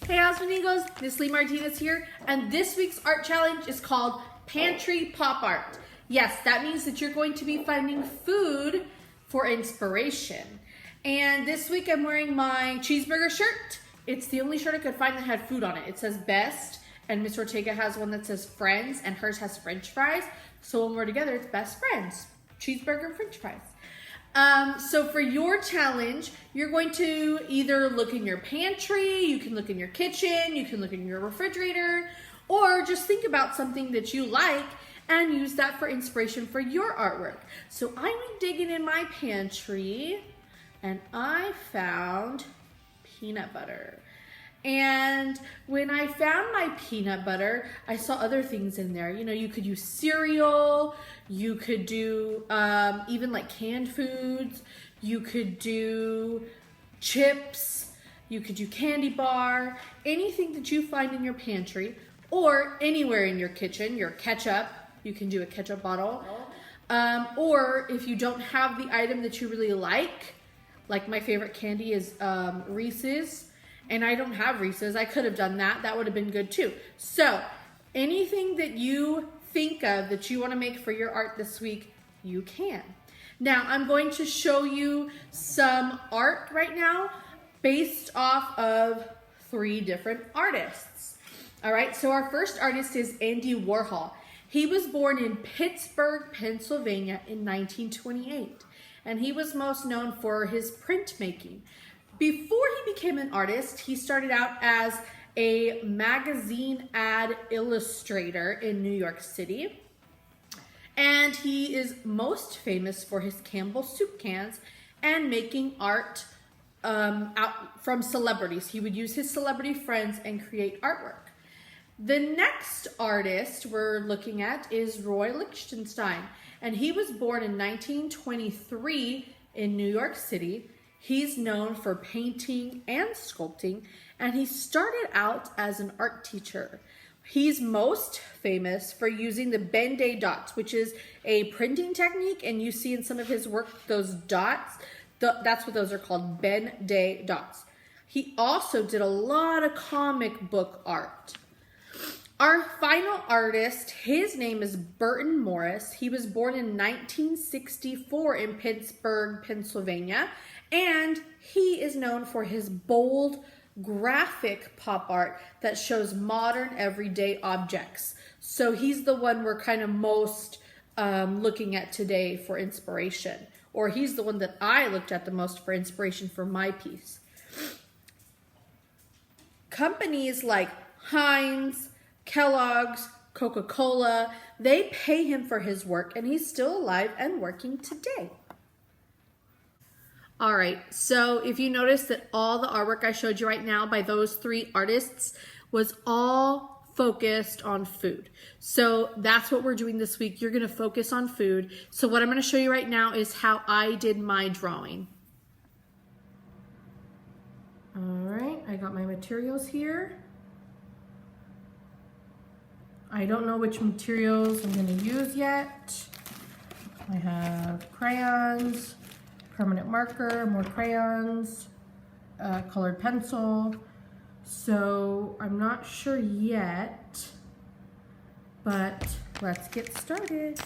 Hey Amigos, Miss Lee Martinez here, and this week's art challenge is called Pantry Pop Art. Yes, that means that you're going to be finding food for inspiration. And this week I'm wearing my cheeseburger shirt. It's the only shirt I could find that had food on it. It says best, and Miss Ortega has one that says friends, and hers has french fries. So when we're together, it's best friends. Cheeseburger and french fries. So for your challenge, you're going to either look in your pantry, you can look in your kitchen, you can look in your refrigerator, or just think about something that you like and use that for inspiration for your artwork. So I went digging in my pantry and I found peanut butter. And when I found my peanut butter, I saw other things in there. You know, you could use cereal, you could do even like canned foods, you could do chips, you could do candy bar, anything that you find in your pantry or anywhere in your kitchen, your ketchup, you can do a ketchup bottle. Or if you don't have the item that you really like my favorite candy is Reese's. And I don't have Reese's. I could have done that. That would have been good too. So anything that you think of that you want to make for your art this week, you can. Now I'm going to show you some art right now based off of 3 different artists. All right, so our first artist is Andy Warhol. He was born in Pittsburgh, Pennsylvania in 1928, and he was most known for his printmaking. Before he became an artist, he started out as a magazine ad illustrator in New York City. And he is most famous for his Campbell soup cans and making art out from celebrities. He would use his celebrity friends and create artwork. The next artist we're looking at is Roy Lichtenstein. And he was born in 1923 in New York City. He's known for painting and sculpting, and he started out as an art teacher. He's most famous for using the Ben-Day dots, which is a printing technique, and you see in some of his work those dots, that's what those are called, Ben-Day dots. He also did a lot of comic book art. Our final artist, his name is Burton Morris. He was born in 1964 in Pittsburgh, Pennsylvania, and he is known for his bold graphic pop art that shows modern everyday objects. So he's the one we're kind of most looking at today for inspiration, or he's the one that I looked at the most for inspiration for my piece. Companies like Heinz, Kellogg's, Coca-Cola, they pay him for his work, and he's still alive and working today. All right, so if you notice that all the artwork I showed you right now by those 3 artists was all focused on food. So that's what we're doing this week. You're gonna focus on food. So what I'm gonna show you right now is how I did my drawing. All right, I got my materials here. I don't know which materials I'm gonna use yet. I have crayons, permanent marker, more crayons, colored pencil. So I'm not sure yet, but let's get started.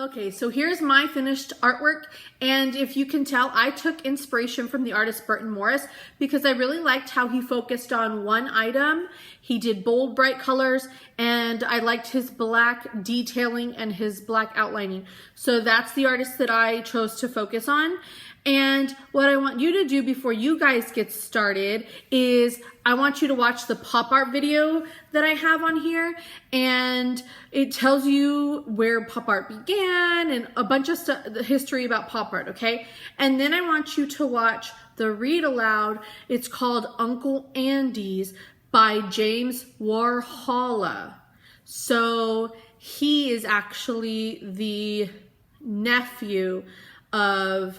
Okay, so here's my finished artwork, and if you can tell, I took inspiration from the artist Burton Morris because I really liked how he focused on one item. He did bold, bright colors, and I liked his black detailing and his black outlining. So that's the artist that I chose to focus on. And what I want you to do before you guys get started is I want you to watch the pop art video that I have on here, and it tells you where pop art began and a bunch of stuff, the history about pop art, okay? And then I want you to watch the read aloud. It's called Uncle Andy's by James Warhol. So he is actually the nephew of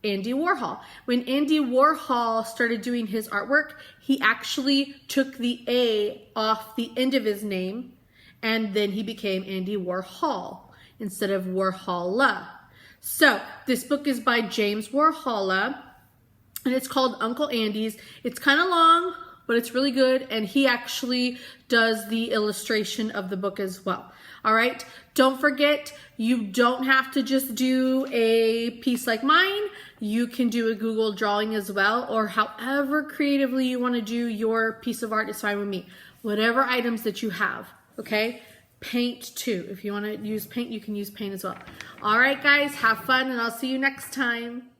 Andy Warhol. When Andy Warhol started doing his artwork, he actually took the A off the end of his name, and then he became Andy Warhol instead of Warhola. So this book is by James Warhol, and it's called Uncle Andy's. It's kind of long, but it's really good, and he actually does the illustration of the book as well. All right, don't forget, you don't have to just do a piece like mine. You can do a Google drawing as well, or however creatively you want to do your piece of art is fine with me. Whatever items that you have, okay? Paint too. If you want to use paint, you can use paint as well. All right, guys, have fun, and I'll see you next time.